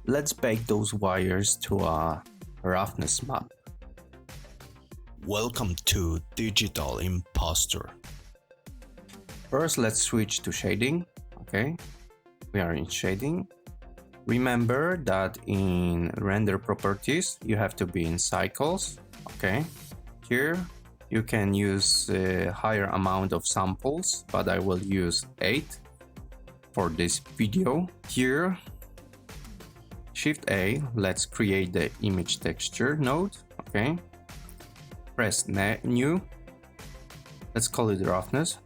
Let's bake those wires to a roughness map. Welcome to Digital Impostor. First, let's switch to shading. Okay, we are in shading. Remember that in render properties, you have to be in cycles. Okay, here you can use a higher amount of samples, but I will use 8 for this video. Here, Shift A, let's create the image texture node. Okay, press new, let's call it roughness.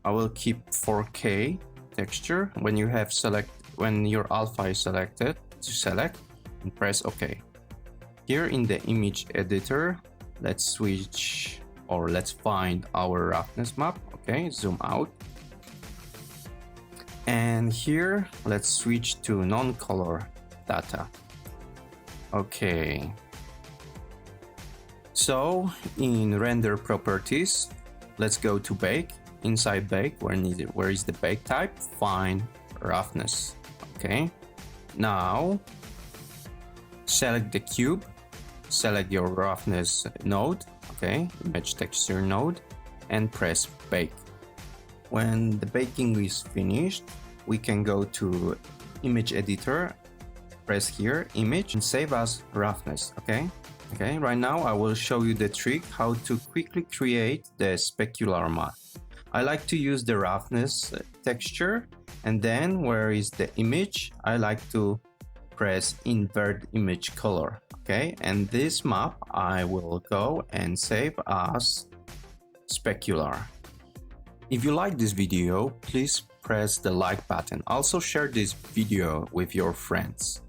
I will keep 4K texture. When you have when your alpha is selected, select and press OK. Here in the image editor, let's switch, or let's find our roughness map. Okay, zoom out. And here, let's switch to non-color data. Okay. So in render properties, let's go to bake. Inside bake, where is the bake type? Find roughness. Okay. Now select the cube, select your roughness node. Okay, image texture node, and press bake. When the baking is finished, we can go to image editor, press here image, and save as roughness. Okay, right now I will show you the trick how to quickly create the specular map. I like to use the roughness texture, and then where is the image, I like to press invert image color. Okay, and this map I will go and save as specular. If you like this video, please press the like button. Also share this video with your friends.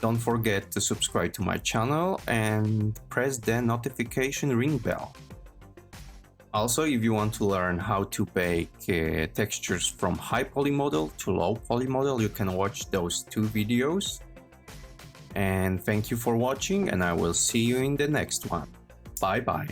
Don't forget to subscribe to my channel and press the notification ring bell. Also, if you want to learn how to bake textures from high poly model to low poly model, you can watch those 2 videos. And thank you for watching, and I will see you in the next one. Bye bye.